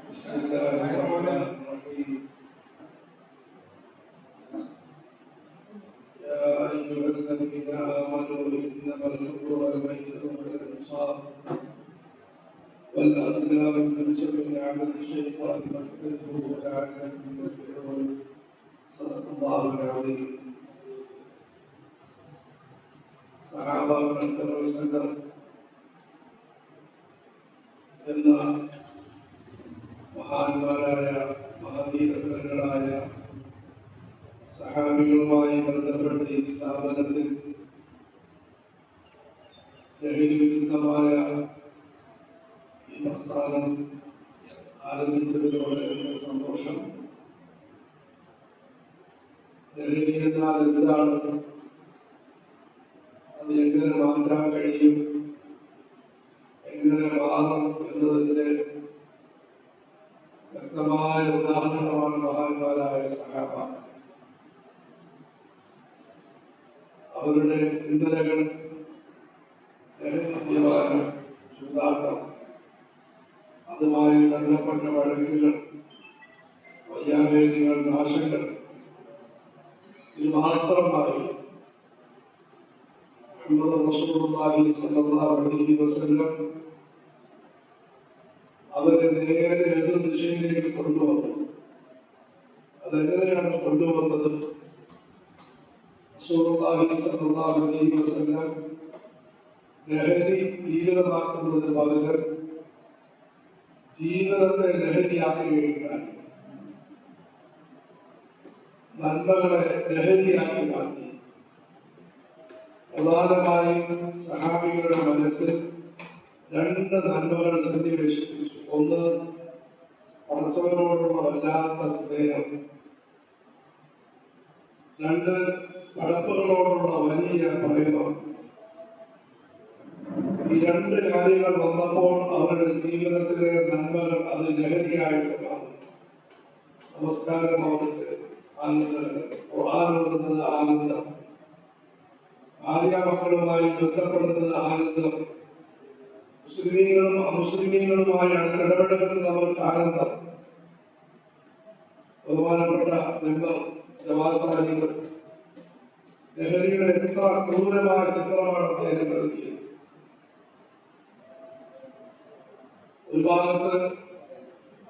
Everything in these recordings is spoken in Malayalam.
بسم الله الرحمن الرحيم. يا أيها الذين آمنوا إنما الخمر والميسر والأنصاب والأزلام رجس من عمل الشيطان فاجتنبوه لعلكم تفلحون. صدق الله العظيم. സഹാബ സംഘം എന്ന മഹാന്മാരായ മഹനീയങ്ങളായ സഹാബികളുമായി ബന്ധപ്പെട്ട് ഈ സ്ഥാപനത്തിൽ ലഹരി വിരുദ്ധമായ ഈ പ്രസ്ഥാനം ആരംഭിച്ചതിലൂടെ സന്തോഷം. ലഹരി എന്നാൽ എന്താണ്, അത് എങ്ങനെ മാറ്റാൻ കഴിയും, എങ്ങനെ മാറും എന്നതിൻ്റെ വ്യക്തമായ ഉദാഹരണമാണ് മഹാന്മാരായ സഹാബ. അവരുടെ ചിന്തനകൾ ലഹരിമദ്യപാനം, ചൂതാട്ടം, അതുമായി ബന്ധപ്പെട്ട വഴക്കുകൾ, വയ്യാവേലികൾ, നാശങ്ങൾ, ഇത് മാത്രമായി മുഹമ്മദ് റസൂലുള്ളാഹി സ്വല്ലല്ലാഹു അലൈഹി വസല്ലം അവരെ നേരെ എതിർ ദിശയിലേക്ക് കൊണ്ടുവന്നു. അതെങ്ങനെയാണ് കൊണ്ടുവന്നത്? റസൂലുള്ളാഹി സ്വല്ലല്ലാഹു അലൈഹി വസല്ലം ലഹരി ജീവിതമാക്കുന്നതിന് പകരം ജീവിതത്തെ ലഹരിയാക്കുകയുണ്ടായി. നന്മകളെ ലഹരിയാക്കി മാറ്റി. പ്രധാനമായും സഹാബികളുടെ മനസ്സിൽ രണ്ട് നന്മകൾ സന്നിവേശിപ്പിച്ചു. ഒന്ന്, പടച്ചവനോടുള്ള വല്ലാത്ത സ്നേഹം. രണ്ട്, പടപ്പുകളോടുള്ള വലിയ പ്രേമം. ഈ രണ്ട് കാര്യങ്ങൾ വന്നപ്പോൾ അവരുടെ ജീവിതത്തിലെ നന്മകൾ അത് ലഹരിയായിട്ട് മാറി. നമസ്കാരം അവർക്ക് ആനന്ദം, ഖുർആൻ ആനന്ദം, ഭാര്യ മക്കളുമായി ബന്ധപ്പെടുന്നത് ആനന്ദം, മുസ്ലിമീങ്ങളും അമുസ്ലിമീങ്ങളുമായി അടുത്തിടപെടുന്നത് അവർക്ക് ആനന്ദം. ബഹുമാനപ്പെട്ട മെമ്പർ ജവാദ് സാഹിബ് ലഹരിയുടെ എത്ര ക്രൂരമായ ചിത്രമാണ് അദ്ദേഹം നൽകിയത്. ഒരു ഭാഗത്ത്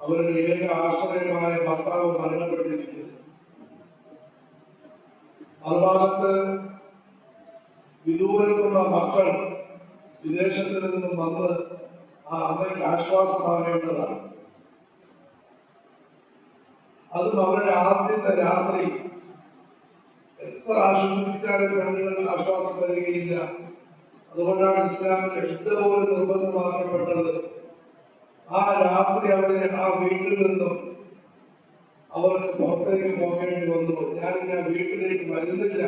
അവരുടെ ഏക ആശ്രയമായ ഭർത്താവ് മരണപ്പെട്ടിരിക്കുന്നു. മറുഭാഗത്ത് വിദൂരത്തുള്ള മക്കൾ വിദേശത്ത് നിന്നും വന്ന് ആ അമ്മയ്ക്ക് ആശ്വാസമാകേണ്ടതാണ്. അതും അവരുടെ ആദ്യത്തെ രാത്രി എത്ര ആശ്വസിപ്പിച്ചാലും പെണ്ണുങ്ങൾക്ക് ആശ്വാസം വരികയില്ല. അതുകൊണ്ടാണ് ഇസ്ലാമിന്റെ യുദ്ധ പോലും നിർബന്ധമാക്കപ്പെട്ടത്. ആ രാത്രി അവരെ ആ വീട്ടിൽ നിന്നും അവർക്ക് പുറത്തേക്ക് പോകേണ്ടി വന്നു. ഞാനിനി ആ വീട്ടിലേക്ക് വരുന്നില്ല.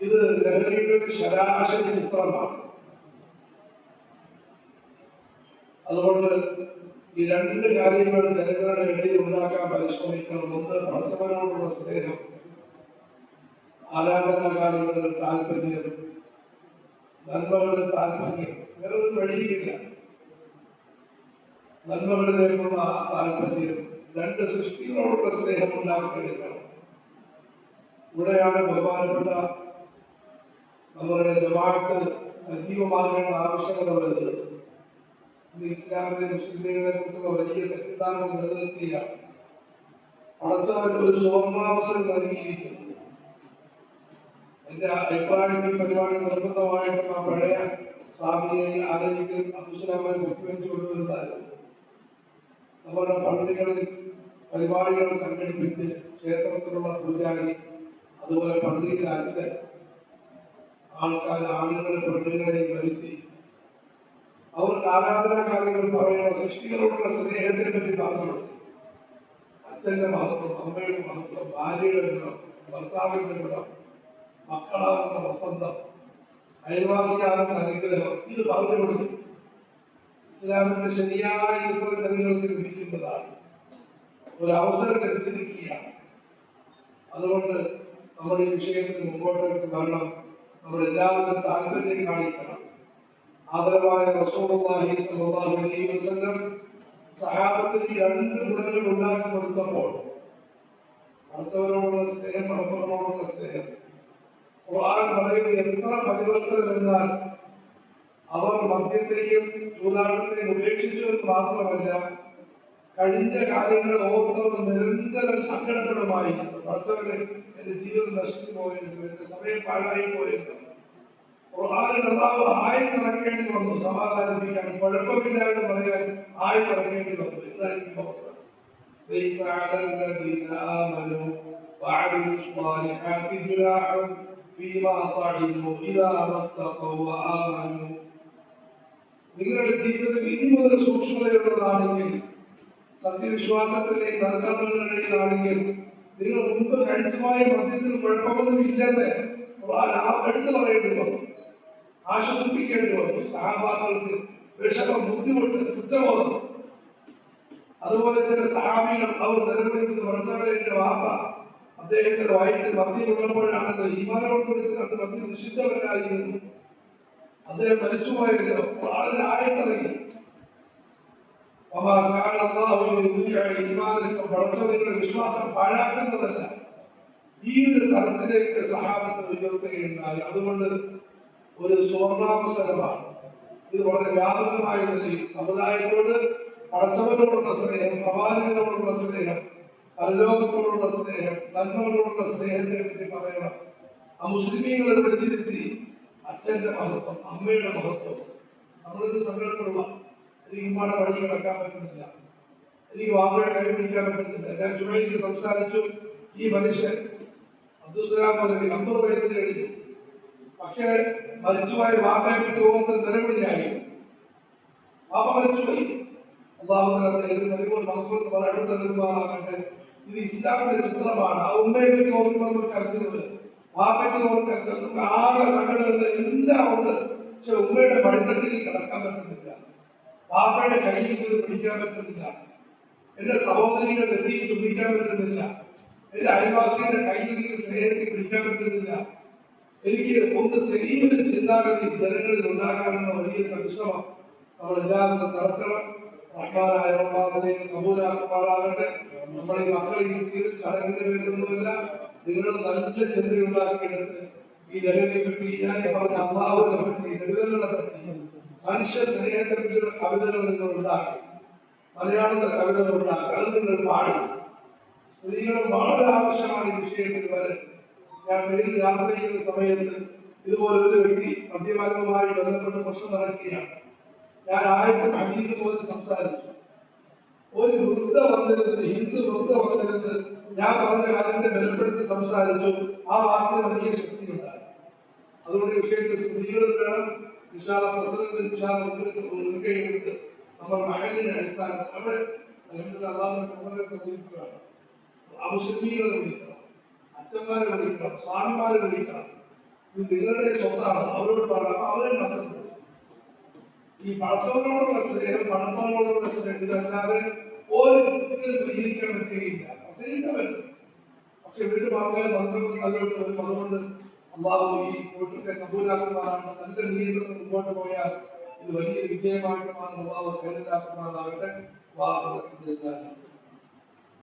ഇത് ലഹരിയുടെ ഒരു ശരാശരി ചിത്രമാണ്. അതുകൊണ്ട് ഈ രണ്ട് കാര്യങ്ങൾ ജനങ്ങളുടെ ഇടയിൽ ഉണ്ടാക്കാൻ പരിശ്രമിക്കണം. ഒന്ന്, പടച്ചവനോടുള്ള സ്നേഹം, ആരാധനാകാര്യങ്ങളിൽ താല്പര്യം, നന്മകളിൽ താല്പര്യം. വേറെ ഒരു വഴിയില്ല. നന്മകളിലേക്കുള്ള താല്പര്യം. രണ്ട്, സൃഷ്ടികളോടുള്ള സ്നേഹം ഉണ്ടാക്കിയെടുക്കണം. ഇവിടെയാണ് ബഹുമാനപ്പെട്ട നമ്മുടെ ജമാഅത്ത് സജീവമാകേണ്ട ആവശ്യകത വരുന്നത്. ഇന്ന് ഇസ്ലാമിലെ മുസ്ലിങ്ങളെ കുറിച്ചുള്ള വലിയ തെറ്റിദ്ധാരണ നിലനിർത്തിയാണ്. പടച്ചവൻ ഒരു സുവർണാവസരം നൽകിയിരിക്കുന്നു. എന്റെ അഭിപ്രായത്തിൽ പരിപാടി നിർബന്ധമായിട്ടും ആ പഴയ സ്വാമിയെ ആലോചിക്കൽ അബ്ദുസ്സലാമിനെ ഒപ്പിവെച്ച് കൊണ്ടുവരുന്നതായിരുന്നു. നമ്മുടെ പള്ളികളിൽ പരിപാടികൾ സംഘടിപ്പിച്ച് ക്ഷേത്രത്തിലുള്ള പൂജാരി, അതുപോലെ പള്ളിയിലെ അച്ഛൻ, ആൾക്കാർ, ആണുങ്ങളെ പെണ്ണുങ്ങളെയും വരുത്തി അവർക്ക് ആരാധനാ കാര്യങ്ങൾ പറയുന്ന സൃഷ്ടികളോടുള്ള സ്നേഹത്തെ പറ്റി പറഞ്ഞു. അച്ഛന്റെ മഹത്വം, അമ്മയുടെ മഹത്വം, ഭാര്യയുടെ ഗുണം, ഭർത്താവിന്റെ ഗുണം, മക്കളാകുന്ന വസന്തം, അയൽവാസിയാകുന്ന അനുഗ്രഹം, ഇത് പറഞ്ഞു കൊടുക്കും. ഇസ്ലാമിന്റെ ശരിയായ ചിത്രം ജനങ്ങൾക്ക് ലഭിക്കുന്നതാണ്. ഒരു അവസരം ലഭിച്ചിരിക്കുകയാണ്. അതുകൊണ്ട് നമ്മൾ ഈ വിഷയത്തിന് മുമ്പോട്ടേക്ക് വരണം. നമ്മളെല്ലാവരും താല്പര്യം കാണിക്കണം. ആദരവായ റസൂലുള്ളാഹി സ്വല്ലല്ലാഹു അലൈഹി വസല്ലം സഹാബത്തിന് ഈ രണ്ട് ഗുണങ്ങൾ ഉണ്ടാക്കി കൊടുത്തപ്പോൾ അടുത്തവരോടുള്ള സ്നേഹം, അടുത്തവരോടുള്ള സ്നേഹം, ഖുർആൻ പറയുന്നത് എത്ര പരിവർത്തനം എന്നാൽ അവർ മദ്യത്തെയും ചൂതാട്ടത്തെയും ഉപേക്ഷിച്ചു എന്ന് മാത്രമല്ല, കഴിഞ്ഞ കാര്യങ്ങൾ ഓർത്തവർ നിരന്തരം സങ്കടപ്പെടുമായിരുന്നു. അടുത്തവരെ എന്റെ ജീവിതം നശിച്ചു പോയിരുന്നു, എന്റെ സമയം പാഴായി പോയിരുന്നു. ഖുർആനിൽ അല്ലാഹു ആയത്തിറക്കേണ്ടി വന്നു സമാധാനിപ്പിക്കാൻ, കുഴപ്പമില്ല എന്ന് പറയാൻ ആയത്തിറക്കേണ്ടി വന്നു. എന്തായിരിക്കും അവസ്ഥ? ليس على الذين آمنوا وعملوا الصالحات جناح فيما طعموا إذا ما اتقوا وآمنوا. നിങ്ങളുടെ ജീവിതം ഇനി മുതൽ സൂക്ഷ്മതയുള്ളതാണെങ്കിൽ, സത്യവിശ്വാസത്തിന്റെ സൽക്കർമ്മങ്ങളുടെയാണെങ്കിൽ, നിങ്ങൾ മുമ്പ് കഴിച്ചുപോയ മദ്യത്തിൽ കുഴപ്പമൊന്നും ഇല്ലെന്ന് എടുത്തു പറയേണ്ടി വന്നു, ആശ്വസിപ്പിക്കേണ്ടി വന്നു. സഹാബാക്കൾക്ക് വിഷമം, ബുദ്ധിമുട്ട്, കുറ്റബോധം. അതുപോലെ ചില സഹാബികൾ അവർ നിലവിളിക്കുന്ന പഠിച്ചവരെ വാപ്പ അദ്ദേഹത്തിന്റെ വയറ്റിൽ മദ്യമുള്ളപ്പോഴാണല്ലോ ഈമാനോടുകൂടി അത് മദ്യം നിഷിദ്ധമല്ലായിരുന്നു, അദ്ദേഹം മരിച്ചുപോയല്ലോ. വളരെ ആയത്തറിയില്ല. പഠിച്ചവരുടെ വിശ്വാസം പാഴാക്കുന്നതല്ല. ഈ ഒരു തലത്തിലേക്ക് സഹാബത്ത് ഉയർത്തുകയുണ്ടായി. അതുകൊണ്ട് ഒരു സുവർണാവസരമാണ് ഇത്. വളരെ വ്യാപകമായ നിലയിൽ സമുദായത്തോട്, പടച്ചവരോടുള്ള സ്നേഹം, പ്രവാചകരോടുള്ള സ്നേഹം, പരലോകത്തോടുള്ള സ്നേഹം, നന്മകളോടുള്ള സ്നേഹത്തെ പറ്റി പറയണം. ആ മുസ്ലിമീങ്ങളെ വിളിച്ചിരുത്തി അച്ഛന്റെ മഹത്വം, അമ്മയുടെ മഹത്വം. നമ്മളിത് സങ്കടപ്പെടുക, എനിക്ക് ഉമ്മാടെ വഴി കിടക്കാൻ പറ്റുന്നില്ല, എനിക്ക് വാപ്പയുടെ കൈ പിടിക്കാൻ പറ്റുന്നില്ല. ഞാൻ ചുമയിലേക്ക് സംസാരിച്ചു. ഈ മനുഷ്യൻ അബ്ദുസ്സലാം മുതൽ 50 വയസ്സ് കഴിഞ്ഞു, പക്ഷേ മരിച്ചുപോയ വാപ്പയെ പറ്റി ഓർത്ത് നിലവിളിയായി. വാപ്പ മരിച്ചുപോയി. ാകട്ടെ. ഇത് ഇസ്ലാമിന്റെ ചിത്രമാണ്. ആ ഉമ്മയെ പറ്റി ഓർക്കുന്നത് കരച്ചിലുണ്ട്, വാപ്പയ്ക്ക് ഓർക്കരുത്. നമുക്ക് ആകെ സങ്കടം എല്ലാം ഉണ്ട്. പക്ഷെ ഉമ്മയുടെ പടിത്തട്ടിൽ കിടക്കാൻ പറ്റുന്നില്ല, വാപ്പയുടെ കയ്യിൽ ഇത് പിടിക്കാൻ പറ്റുന്നില്ല, എന്റെ സഹോദരിയുടെ നെറ്റിയിൽ ചുംബിക്കാൻ പറ്റുന്നില്ല, എന്റെ അയൽവാസിയുടെ കയ്യിൽ സ്നേഹത്തിൽ പിടിക്കാൻ പറ്റുന്നില്ല. എനിക്ക് ഒന്ന് ശരിയൊരു ചിന്താഗതി ജനങ്ങളിൽ ഉണ്ടാക്കാനുള്ള വലിയ പരിശ്രമം നമ്മളെല്ലാവരും നടത്തണം. റഹ്മാനായ റബ്ബാനെ കബൂലാക്കുമാറാകട്ടെ. നമ്മുടെ ഈ മക്കളെ ചടങ്ങിന്റെ പേരൊന്നുമില്ല, നിങ്ങൾ നല്ല ചിന്തയുണ്ടാക്കിയെടുത്ത് ഈ ലഹരിയെ പറ്റി, ഞാൻ പറഞ്ഞ അള്ളാഹുവിനെ പറ്റി, ലളിതങ്ങളെ പറ്റി, മനുഷ്യ സ്നേഹത്തെ പറ്റിയുള്ള കവിതകൾ നിങ്ങൾ ഉണ്ടാക്കി, മലയാളത്തിലെ കവിതകൾ ഉണ്ടാക്കി, അത് നിങ്ങൾ പാടി. സ്ത്രീകളും വളരെ ആവശ്യമാണ് ഈ വിഷയത്തിൽ വരെ. ഞാൻ നേരിൽ യാത്ര ചെയ്യുന്ന സമയത്ത് ഇതുപോലെ ഒരു വ്യക്തി മദ്യപാനവുമായി ബന്ധപ്പെട്ട് പ്രശ്നം നടക്കുകയാണ്. ഞാൻ ആയത്തിൽ ഹദീസ് പോലെ സംസാരിച്ചു. ഒരു വൃദ്ധ വന്നിരുന്ന്, ഹിന്ദു വൃദ്ധ വന്നിരുന്ന് ഞാൻ പറഞ്ഞ കാര്യത്തെ ബലപ്പെടുത്തി സംസാരിച്ചു. ആ വാക്കിന് വലിയ ശക്തിയുണ്ടായി. അതുകൊണ്ട് വിഷയത്തിൽ സ്ത്രീകൾ വേണം. വിശാല പ്രസിഡന്റ് വിശാല മുൻകൈ എടുത്ത് നമ്മൾ മഹലിന്റെ അടിസ്ഥാനത്തിൽ അവിടെ അള്ളാഹുവിനെ വിളിക്കുകയാണ്. മുസ്ലിമീങ്ങളെ വിളിക്കണം, അച്ഛന്മാരെ വിളിക്കണം, സ്വാമിമാരെ വിളിക്കണം. ഇത് നിങ്ങളുടെ സ്വത്താണ്, അവരോട് പറയണം. അപ്പൊ അവരെ നടത്തുന്നു. ഈ പടച്ചവനോടുള്ള സ്നേഹം, പണത്തോടുള്ള സ്നേഹം ഇതല്ലാതെ ഒരിക്കലും പരിഹരിക്കാൻ പറ്റുകയില്ല. പ്രസംഗിക്കാൻ പറ്റും, പക്ഷെ വീട്ടിൽ വാങ്ങാൻ മന്ത്രങ്ങൾ അതിലോട്ട് വരും. അതുകൊണ്ട് അള്ളാഹു ഈ കൂട്ടത്തെ കബൂലാക്കുമാറാണ്. നല്ല നിയന്ത്രണം മുമ്പോട്ട് പോയാൽ ഇത് വലിയ വിജയമായിട്ട് അള്ളാഹു കരുതാക്കുമാറാകട്ടെ. വാഹനത്തിലില്ല.